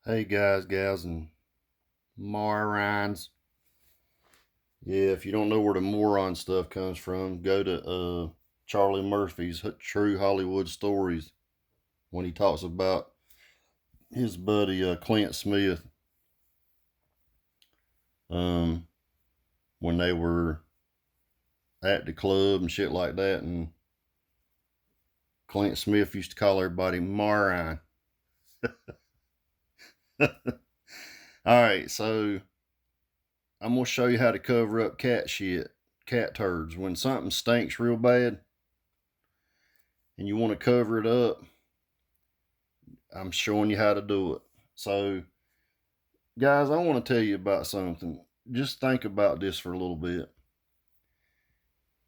Hey guys, gals, and morons. Yeah, if you don't know where the moron stuff comes from, go to Charlie Murphy's True Hollywood Stories when he talks about his buddy Clint Smith um, when they were at the club and shit like that. And Clint Smith used to call everybody moron. All right, so I'm going to show you how to cover up cat shit, cat turds. When something stinks real bad and you want to cover it up, I'm showing you how to do it. So, guys, I want to tell you about something. Just think about this for a little bit.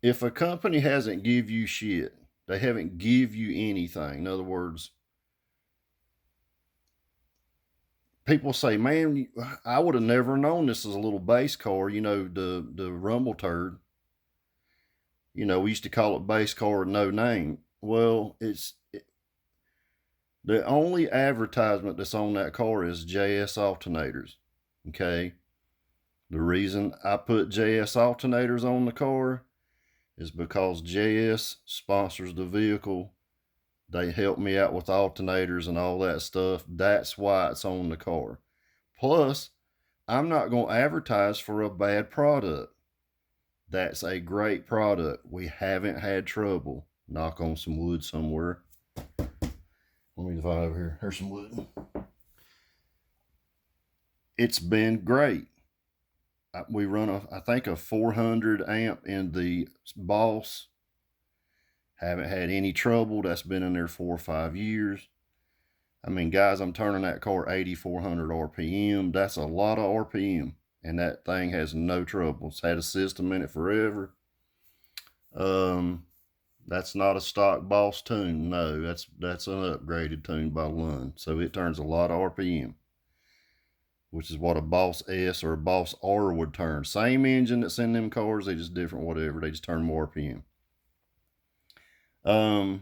If a company hasn't give you shit, they haven't give you anything. In other words, people say, "Man, I would have never known this is a little base car." You know, the Rumble Turd. You know, we used to call it base car with no name. Well, the only advertisement that's on that car is JS alternators. Okay. The reason I put JS alternators on the car is because JS sponsors the vehicle. They help me out with alternators and all that stuff. That's why it's on the car. Plus, I'm not going to advertise for a bad product. That's a great product. We haven't had trouble. Knock on some wood somewhere. Let me find over here. Here's some wood. It's been great. We run I think a 400 amp in the Boss. Haven't had any trouble. That's been in there 4 or 5 years. I mean, guys, I'm turning that car 8,400 RPM. That's a lot of RPM, and that thing has no trouble. It's had a system in it forever. That's not a stock Boss tune. No, that's an upgraded tune by Lund. So it turns a lot of RPM, which is what a Boss S or a Boss R would turn. Same engine that's in them cars, they just different whatever. They just turn more RPM. I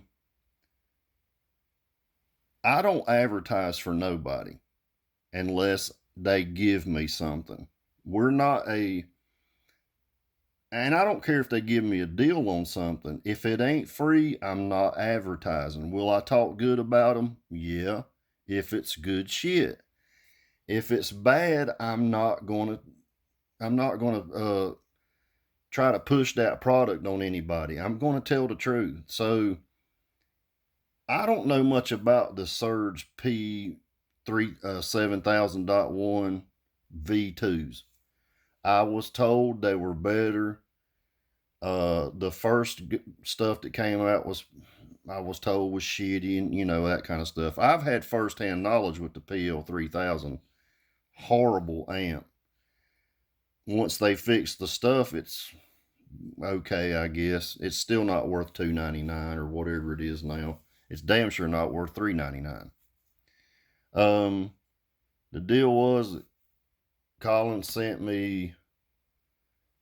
don't advertise for nobody unless they give me something. We're not a, and I don't care if they give me a deal on something. If it ain't free, I'm not advertising. Will I talk good about them? Yeah, if it's good shit. If it's bad, I'm not gonna try to push that product on anybody. I'm gonna tell the truth. So I don't know much about the Surge P3 7000.1 V2s. I was told they were better. The first stuff that came out I was told was shitty, and that kind of stuff. I've had firsthand knowledge with the PL3000. Horrible amp. Once they fix the stuff, it's okay, I guess. It's still not worth $299 or whatever it is now. It's damn sure not worth $399. The deal was that Colin sent me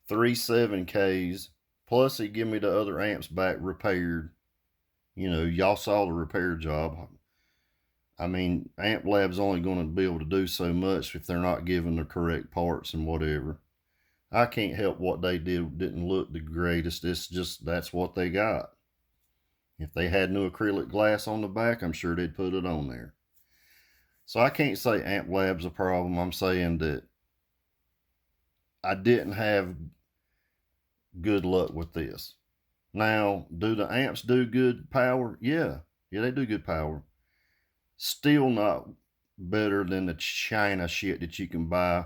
3 7Ks, plus he gave me the other amps back repaired. Y'all saw the repair job. I mean, Amp Lab's only going to be able to do so much if they're not given the correct parts and whatever. I can't help what they didn't look the greatest. It's just that's what they got. If they had new acrylic glass on the back, I'm sure they'd put it on there. So I can't say Amp Lab's a problem. I'm saying that I didn't have good luck with this. Now, do the amps do good power? Yeah, they do good power. Still not better than the China shit that you can buy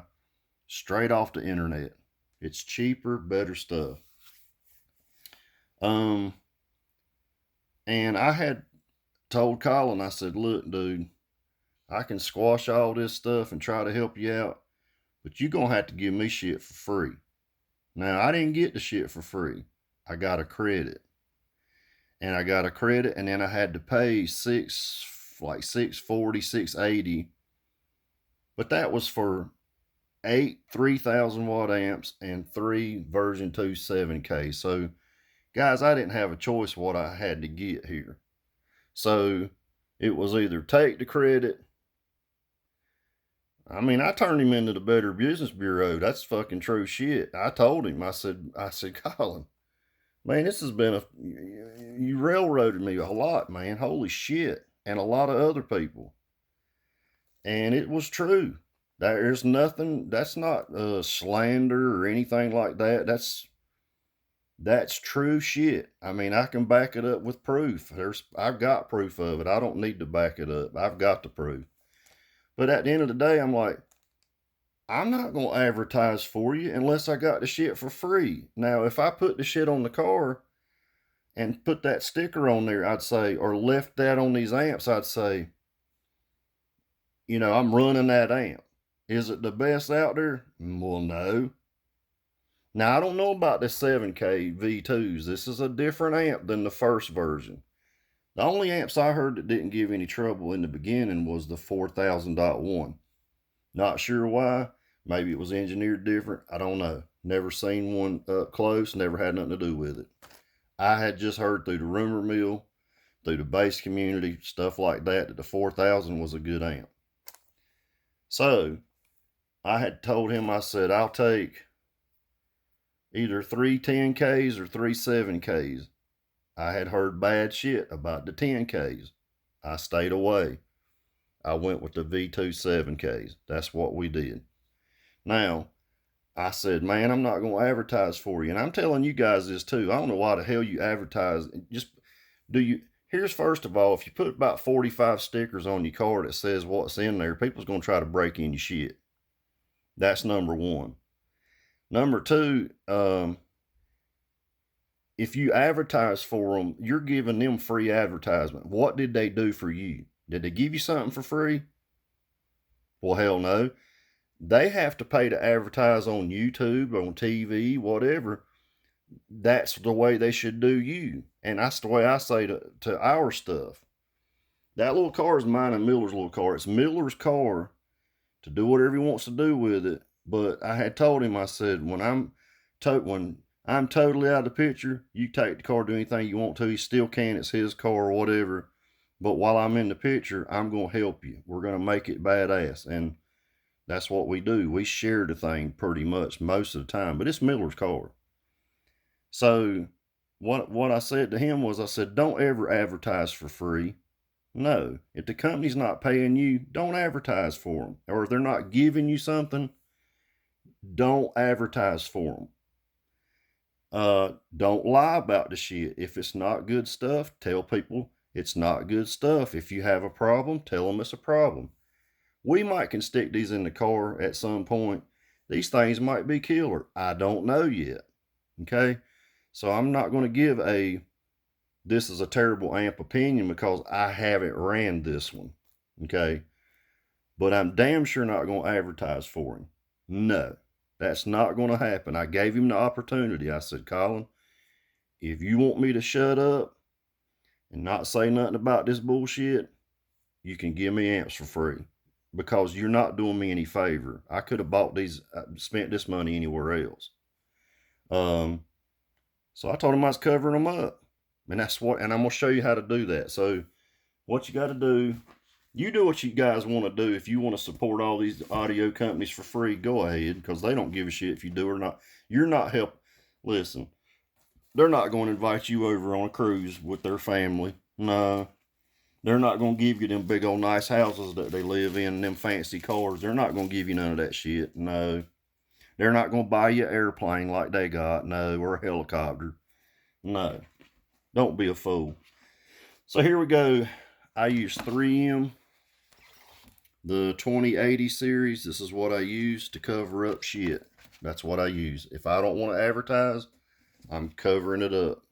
straight off the internet. It's cheaper, better stuff. And I had told Colin, I said, look, dude, I can squash all this stuff and try to help you out, but you're going to have to give me shit for free. Now, I didn't get the shit for free. I got a credit. And I got a credit, and then I had to pay $640, $680. But that was for 8 3,000 watt amps and 3 version 2 7K. So, guys, I didn't have a choice what I had to get here. So, it was either take the credit I mean, I turned him into the Better Business Bureau. That's fucking true shit. I told him, I said, Colin, man, this has been you railroaded me a lot, man. Holy shit. And a lot of other people. And it was true. There's nothing, that's not slander or anything like that. That's true shit. I mean, I can back it up with proof. I've got proof of it. I don't need to back it up. I've got the proof. But at the end of the day, I'm like, I'm not going to advertise for you unless I got the shit for free. Now, if I put the shit on the car and put that sticker on there, I'd say, or left that on these amps, I'd say, I'm running that amp. Is it the best out there? Well, no. Now, I don't know about the 7K V2s. This is a different amp than the first version. The only amps I heard that didn't give any trouble in the beginning was the 4000.1. Not sure why. Maybe it was engineered different. I don't know. Never seen one up close. Never had nothing to do with it. I had just heard through the rumor mill, through the bass community, stuff like that the 4000 was a good amp. So I had told him, I said, I'll take either 3 10Ks or 3 7Ks. I had heard bad shit about the 10Ks. I stayed away. I went with the V2 7Ks. That's what we did. Now, I said, man, I'm not going to advertise for you. And I'm telling you guys this too. I don't know why the hell you advertise. Here's first of all, if you put about 45 stickers on your car that says what's in there, people's going to try to break in your shit. That's number one. Number two, if you advertise for them, you're giving them free advertisement. What did they do for you? Did they give you something for free? Well, hell no. They have to pay to advertise on YouTube, on TV, whatever. That's the way they should do you. And that's the way I say to our stuff. That little car is mine and Miller's little car. It's Miller's car to do whatever he wants to do with it. But I had told him, I said, when I'm totally out of the picture, you take the car, do anything you want to. He still can. It's his car or whatever. But while I'm in the picture, I'm going to help you. We're going to make it badass. And that's what we do. We share the thing pretty much most of the time. But it's Miller's car. So what I said to him was, I said, don't ever advertise for free. No. If the company's not paying you, don't advertise for them. Or if they're not giving you something, don't advertise for them. Don't lie about the shit. If it's not good stuff, tell people it's not good stuff. If you have a problem, tell them it's a problem. We might can stick these in the car at some point. These things might be killer. I don't know yet. Okay? So I'm not going to give this is a terrible amp opinion because I haven't ran this one. Okay? But I'm damn sure not going to advertise for him. No. That's not going to happen. I gave him the opportunity. I said, Colin, if you want me to shut up and not say nothing about this bullshit, you can give me amps for free because you're not doing me any favor. I could have bought these, spent this money anywhere else. So I told him I was covering them up, and and I'm going to show you how to do that. So what you got to do, you do what you guys want to do. If you want to support all these audio companies for free, go ahead, because they don't give a shit if you do or not. You're not help. Listen, they're not going to invite you over on a cruise with their family. No. They're not going to give you them big old nice houses that they live in and them fancy cars. They're not going to give you none of that shit. No. They're not going to buy you an airplane like they got. No. Or a helicopter. No. Don't be a fool. So here we go. I use 3M. The 2080 series, this is what I use to cover up shit. That's what I use. If I don't want to advertise, I'm covering it up.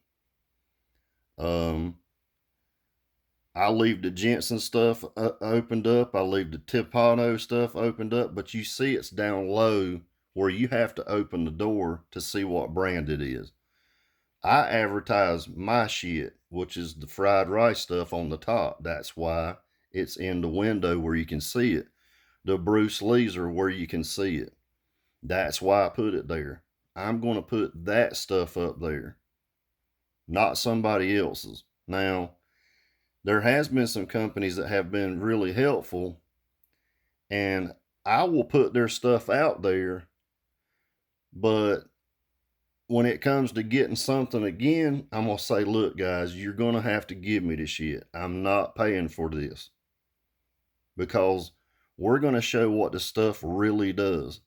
I leave the Jensen stuff opened up. I leave the Tipano stuff opened up, but you see it's down low where you have to open the door to see what brand it is. I advertise my shit, which is the fried rice stuff on the top. That's why it's in the window where you can see it. The Bruce Lee's are where you can see it. That's why I put it there. I'm going to put that stuff up there, not somebody else's. Now, there has been some companies that have been really helpful, and I will put their stuff out there, but when it comes to getting something again, I'm going to say, look, guys, you're going to have to give me the shit. I'm not paying for this, because we're going to show what the stuff really does,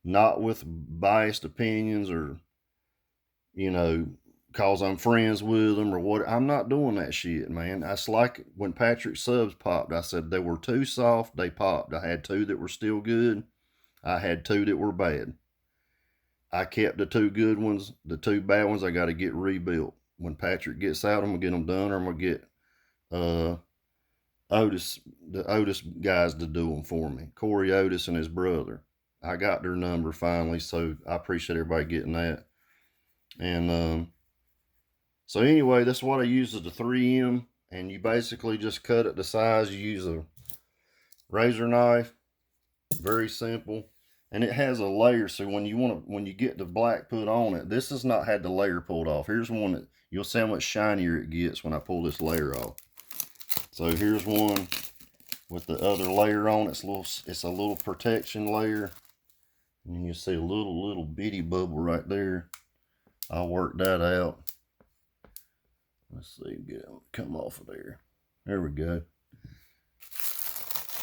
not with biased opinions or, you know, cause I'm friends with them or what. I'm not doing that shit, man. That's like when Patrick subs popped. I said they were too soft, they popped. I had 2 that were still good. I had 2 that were bad. I kept the 2 good ones. The 2 bad ones I got to get rebuilt. When Patrick gets out, I'm gonna get them done, or I'm gonna get the Otis guys to do them for me. Corey Otis and his brother. I got their number finally, so I appreciate everybody getting that. And so anyway, that's what I use, is the 3M, and you basically just cut it to size. You use a razor knife, very simple, and it has a layer. So when you get the black put on it, this has not had the layer pulled off. Here's one that you'll see how much shinier it gets when I pull this layer off. So here's one with the other layer on. It's a little protection layer, and you see a little bitty bubble right there. I'll work that out. Let's see, get it come off of there. There we go.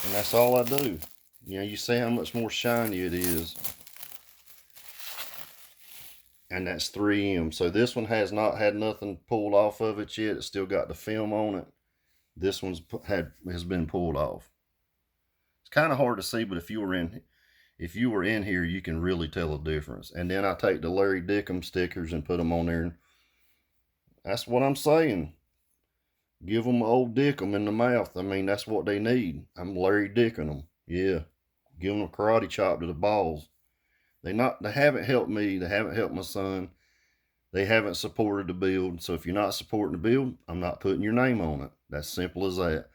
And that's all I do. You know, you see how much more shiny it is. And that's 3M. So this one has not had nothing pulled off of it yet. It's still got the film on it. This one's has been pulled off. It's kind of hard to see, but if you were in here, you can really tell a difference. And then I take the Larry Dickum stickers and put them on there. That's what I'm saying. Give them old Dickum in the mouth. I mean, that's what they need. I'm Larry Dicking them. Yeah. Give them a karate chop to the balls. They haven't helped me. They haven't helped my son. They haven't supported the build. So if you're not supporting the build, I'm not putting your name on it. That's simple as that.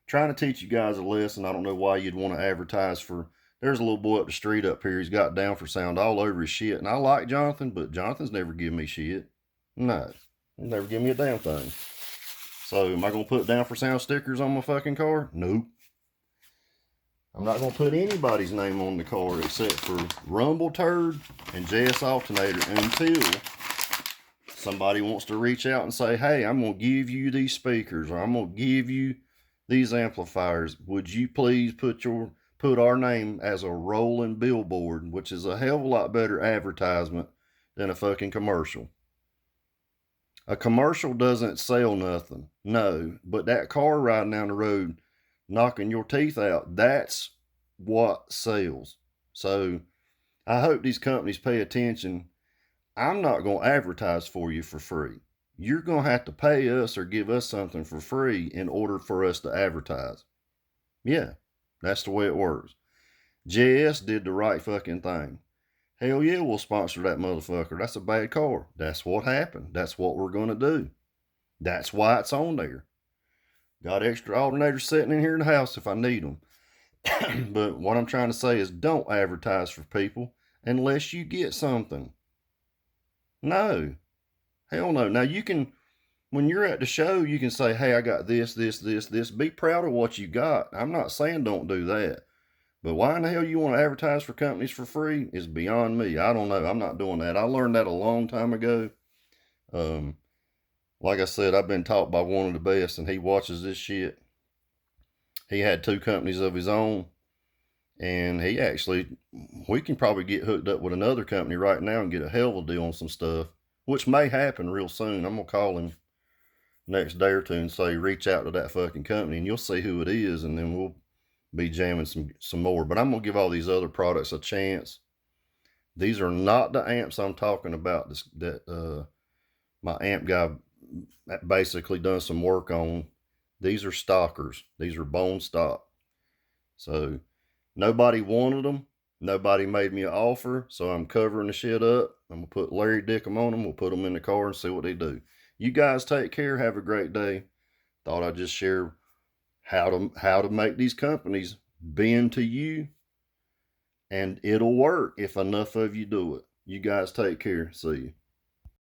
Trying to teach you guys a lesson. I don't know why you'd want to advertise for. There's a little boy up the street up here. He's got down for sound all over his shit. And I like Jonathan, but Jonathan's never given me shit. No. He's never given me a damn thing. So am I going to put down for sound stickers on my fucking car? Nope. I'm not going to put anybody's name on the car except for Rumble Turd and JS Alternator until somebody wants to reach out and say, hey, I'm going to give you these speakers, or I'm going to give you these amplifiers. Would you please put our name as a rolling billboard, which is a hell of a lot better advertisement than a fucking commercial. A commercial doesn't sell nothing. No, but that car riding down the road knocking your teeth out, that's what sells. So I hope these companies pay attention. I'm not going to advertise for you for free. You're going to have to pay us or give us something for free in order for us to advertise. Yeah, that's the way it works. JS did the right fucking thing. Hell yeah, we'll sponsor that motherfucker. That's a bad car. That's what happened. That's what we're going to do. That's why it's on there. Got extra alternators sitting in here in the house if I need them. But what I'm trying to say is, don't advertise for people unless you get something. No. Hell no. Now you can, when you're at the show, you can say, hey, I got this. Be proud of what you got. I'm not saying don't do that. But why in the hell you want to advertise for companies for free is beyond me. I don't know. I'm not doing that. I learned that a long time ago. Like I said, I've been taught by one of the best, and he watches this shit. He had 2 companies of his own, and we can probably get hooked up with another company right now and get a hell of a deal on some stuff, which may happen real soon. I'm going to call him next day or two and say, reach out to that fucking company, and you'll see who it is, and then we'll be jamming some more. But I'm going to give all these other products a chance. These are not the amps I'm talking about that my amp guy basically done some work on. These are stockers. These are bone stock. So nobody wanted them. Nobody made me an offer. So I'm covering the shit up. I'm going to put Larry Dickum on them. We'll put them in the car and see what they do. You guys take care. Have a great day. Thought I'd just share how to make these companies bend to you. And it'll work if enough of you do it. You guys take care. See you.